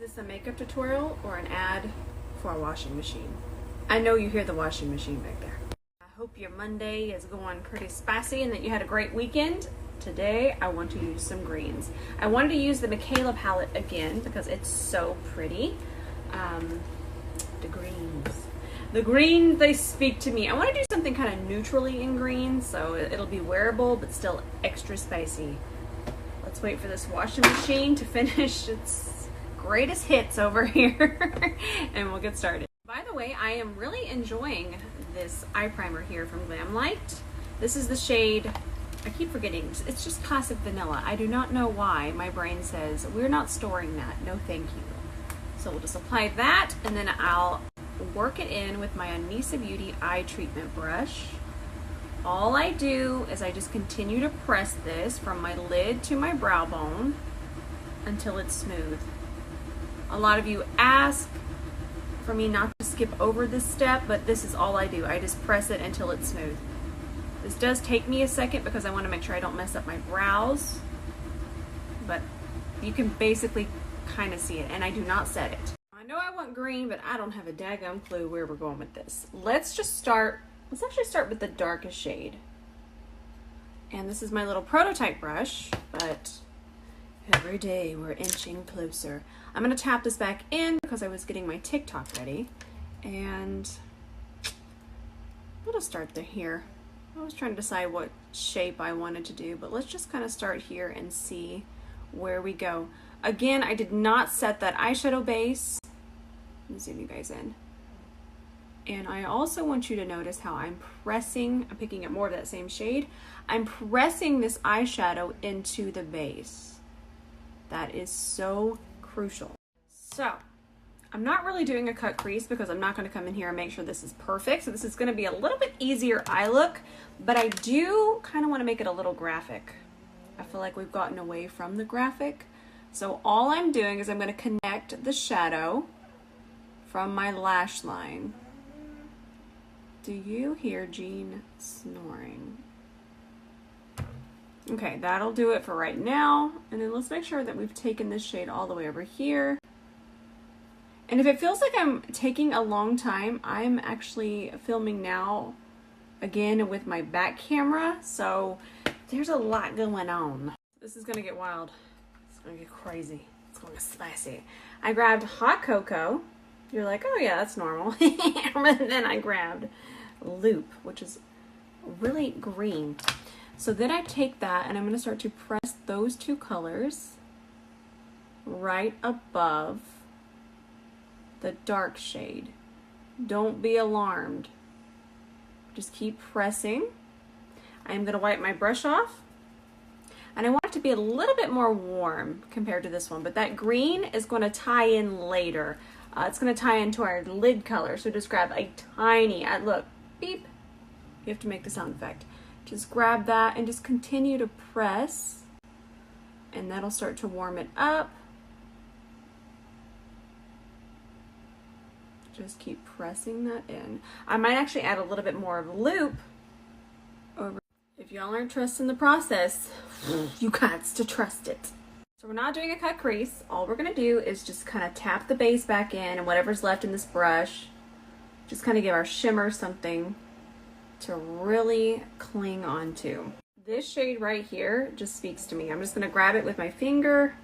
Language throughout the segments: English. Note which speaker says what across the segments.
Speaker 1: Is this a makeup tutorial or an ad for a washing machine? I know you hear the washing machine back there. I hope your Monday is going pretty spicy and that you had a great weekend. Today I want to use some greens. I wanted to use the MIKAYLA palette again because it's so pretty. The greens, they speak to me. I want to do something kind of neutrally in green, so it'll be wearable but still extra spicy. Let's wait for this washing machine to finish its greatest hits over here and we'll get started. By the way, I am really enjoying this eye primer here from GLAMLITE. This is the shade, I keep forgetting, it's just classic vanilla. I do not know why my brain says we're not storing that, no thank you. So we'll just apply that and then I'll work it in with my Anissa Beauty eye treatment brush. All I do is I just continue to press this from my lid to my brow bone until it's smooth. A lot of you ask for me not to skip over this step, but this is all I do. I just press it until it's smooth. This does take me a second because I want to make sure I don't mess up my brows, but you can basically kind of see it, and I do not set it. I know I want green, but I don't have a daggum clue where we're going with this. Let's actually start with the darkest shade. And this is my little prototype brush, but every day we're inching closer. I'm gonna tap this back in because I was getting my TikTok ready, and I'm gonna start here. I was trying to decide what shape I wanted to do, but let's just kind of start here and see where we go. Again, I did not set that eyeshadow base. Let me zoom you guys in. And I also want you to notice how I'm picking up more of that same shade. I'm pressing this eyeshadow into the base. That is so crucial. So, I'm not really doing a cut crease because I'm not going to come in here and make sure this is perfect. So this is going to be a little bit easier eye look, but I do kind of want to make it a little graphic. I feel like we've gotten away from the graphic. So all I'm doing is I'm going to connect the shadow from my lash line. Do you hear Jean snoring? Okay, that'll do it for right now. And then let's make sure that we've taken this shade all the way over here. And if it feels like I'm taking a long time, I'm actually filming now again with my back camera. So there's a lot going on. This is gonna get wild. It's gonna get crazy. It's gonna get spicy. I grabbed hot cocoa. You're like, oh yeah, that's normal. And then I grabbed Loop, which is really green. So then I take that and I'm going to start to press those two colors right above the dark shade. Don't be alarmed. Just keep pressing. I'm going to wipe my brush off. And I want it to be a little bit more warm compared to this one, but that green is going to tie in later. It's going to tie into our lid color. So just grab a tiny, look, beep. You have to make the sound effect. Just grab that and just continue to press, and that'll start to warm it up. Just keep pressing that in. I might actually add a little bit more of Loop over. If y'all aren't trusting the process, you got to trust it. So we're not doing a cut crease. All we're gonna do is just kind of tap the base back in and whatever's left in this brush, just kind of give our shimmer something to really cling onto. This shade right here just speaks to me. I'm just gonna grab it with my finger.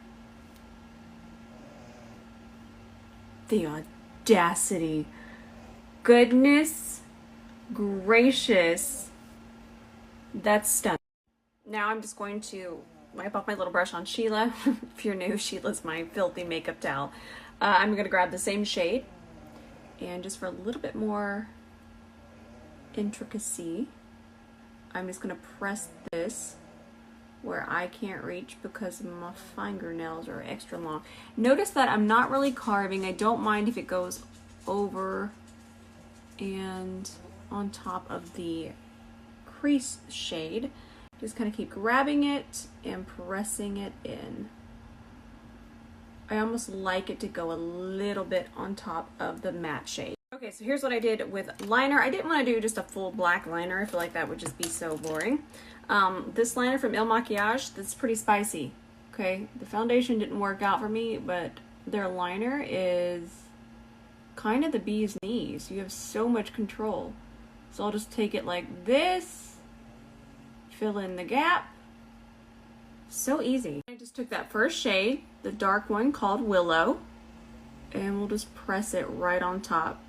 Speaker 1: The audacity. Goodness gracious. That's stunning. Now I'm just going to wipe off my little brush on Sheila. If you're new, Sheila's my filthy makeup towel. I'm gonna grab the same shade, and just for a little bit more intricacy, I'm just gonna press this where I can't reach because my fingernails are extra long. Notice that I'm not really carving. I don't mind if it goes over and on top of the crease shade. Just kind of keep grabbing it and pressing it in. I almost like it to go a little bit on top of the matte shade. Okay, so here's what I did with liner. I didn't want to do just a full black liner. I feel like that would just be so boring. This liner from Il Makiage, that's pretty spicy. Okay, the foundation didn't work out for me, but their liner is kind of the bee's knees. You have so much control. So I'll just take it like this, fill in the gap. So easy. I just took that first shade, the dark one called Willow, and we'll just press it right on top.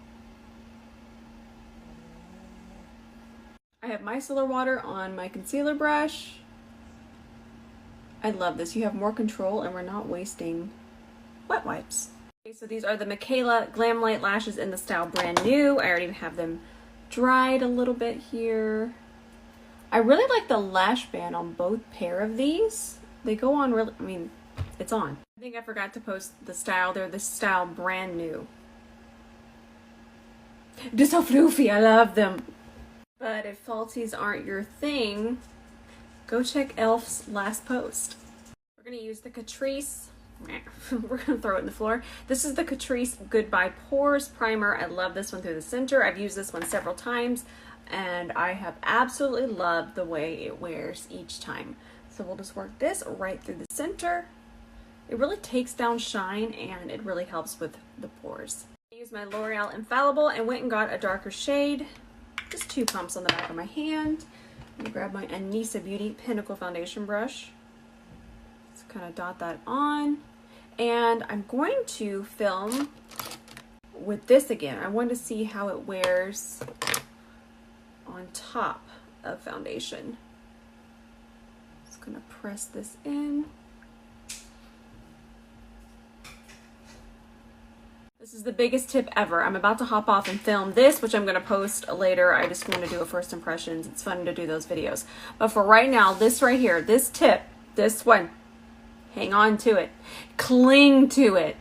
Speaker 1: I have micellar water on my concealer brush. I love this. You have more control and we're not wasting wet wipes. Okay, so these are the MIKAYLA GLAMLITE lashes in the style Brand New. I already have them dried a little bit here. I really like the lash band on both pair of these. They go on really, I mean, it's on. I think I forgot to post the style. They're the style Brand New. They're so floofy, I love them. But if falsies aren't your thing, go check Elf's last post. We're gonna use the Catrice, we're gonna throw it in the floor. This is the Catrice Goodbye Pores Primer. I love this one through the center. I've used this one several times and I have absolutely loved the way it wears each time. So we'll just work this right through the center. It really takes down shine and it really helps with the pores. I used my L'Oreal Infallible and went and got a darker shade. Just 2 pumps on the back of my hand. I'm gonna grab my Anissa Beauty Pinnacle Foundation brush. Just kind of dot that on. And I'm going to film with this again. I want to see how it wears on top of foundation. Just gonna press this in. This is the biggest tip ever. I'm about to hop off and film this, which I'm going to post later. I just want to do a first impressions. It's fun to do those videos. But for right now, this right here, this tip, this one, hang on to it. Cling to it.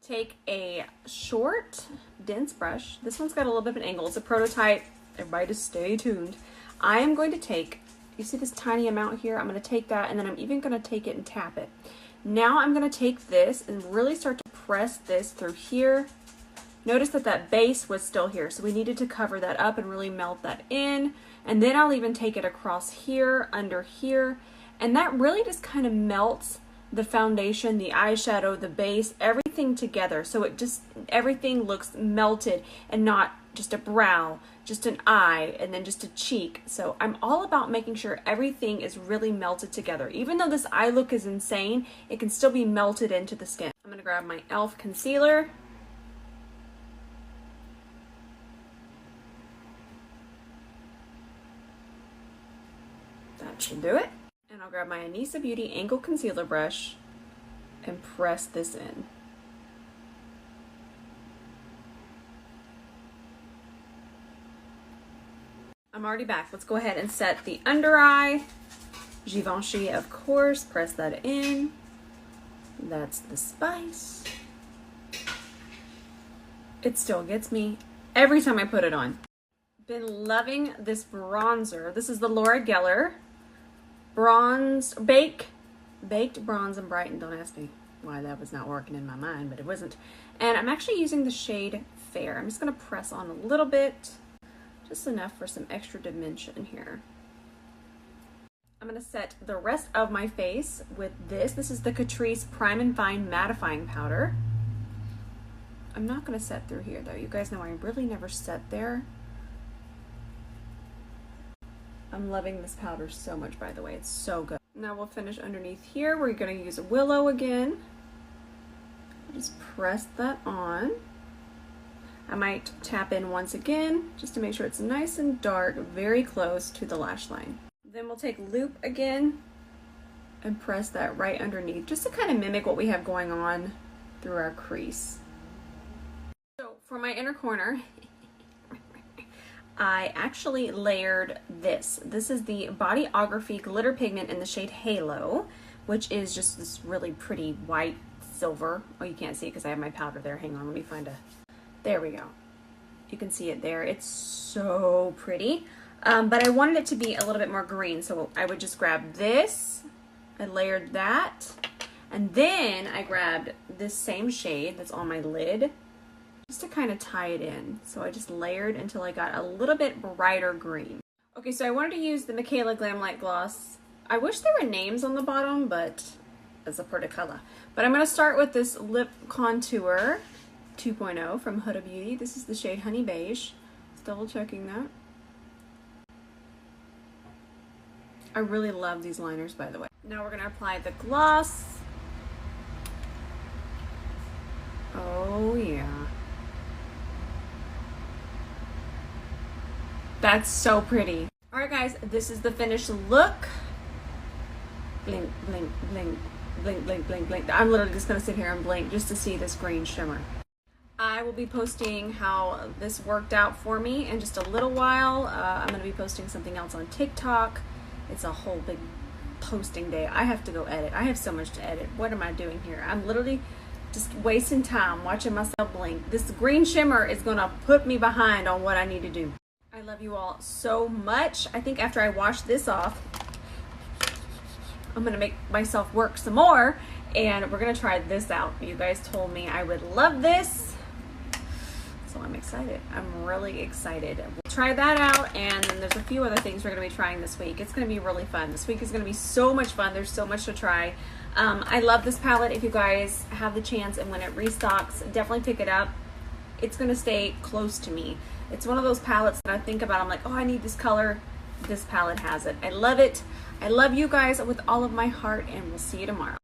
Speaker 1: Take a short, dense brush. This one's got a little bit of an angle. It's a prototype. Everybody just stay tuned. I am going to take, you see this tiny amount here? I'm going to take that and then I'm even going to take it and tap it. Now I'm going to take this and really start to press this through here. Notice that that base was still here, so we needed to cover that up and really melt that in. And then I'll even take it across here, under here, and that really just kind of melts the foundation, the eyeshadow, the base, everything together. So it just, everything looks melted and not just a brow, just an eye, and then just a cheek. So I'm all about making sure everything is really melted together. Even though this eye look is insane, it can still be melted into the skin. I'm gonna grab my e.l.f. concealer. That should do it. And I'll grab my Anissa Beauty Angle Concealer brush and press this in. I'm already back. Let's go ahead and set the under eye. Givenchy, of course. Press that in. That's the spice. It still gets me every time I put it on. Been loving this bronzer. This is the Laura Geller Baked Bronze and Brighten. Don't ask me why that was not working in my mind, but it wasn't. And I'm actually using the shade Fair. I'm just going to press on a little bit. Just enough for some extra dimension here. I'm going to set the rest of my face with this. This is the Catrice Prime and Fine Mattifying Powder. I'm not going to set through here though. You guys know I really never set there. I'm loving this powder so much, by the way. It's so good. Now we'll finish underneath here. We're going to use a Willow again. Just press that on. I might tap in once again just to make sure it's nice and dark, very close to the lash line. Then we'll take Loop again and press that right underneath just to kind of mimic what we have going on through our crease. So for my inner corner, I actually layered this. This is the Bodyography Glitter Pigment in the shade Halo, which is just this really pretty white silver. Oh, you can't see it because I have my powder there. Hang on, let me find a... There we go. You can see it there. It's so pretty. But I wanted it to be a little bit more green, so I would just grab this. I layered that. And then I grabbed this same shade that's on my lid just to kind of tie it in. So I just layered until I got a little bit brighter green. Okay, so I wanted to use the MIKAYLA Glamlite Gloss. I wish there were names on the bottom, but as a pretty color. But I'm going to start with this Lip Contour 2.0 from Huda Beauty. This is the shade Honey Beige. Just double checking that. I really love these liners, by the way. Now we're going to apply the gloss. Oh yeah. That's so pretty. Alright guys, this is the finished look. Blink, blink, blink, blink, blink, blink, blink. I'm literally just going to sit here and blink just to see this green shimmer. I will be posting how this worked out for me in just a little while. I'm going to be posting something else on TikTok. It's a whole big posting day. I have to go edit. I have so much to edit. What am I doing here? I'm literally just wasting time watching myself blink. This green shimmer is going to put me behind on what I need to do. I love you all so much. I think after I wash this off, I'm going to make myself work some more, and we're going to try this out. You guys told me I would love this, so I'm excited. I'm really excited. We'll try that out, and then there's a few other things we're going to be trying this week. It's going to be really fun. This week is going to be so much fun. There's so much to try. I love this palette. If you guys have the chance and when it restocks, definitely pick it up. It's going to stay close to me. It's one of those palettes that I think about. I'm like, oh, I need this color. This palette has it. I love it. I love you guys with all of my heart, and we'll see you tomorrow.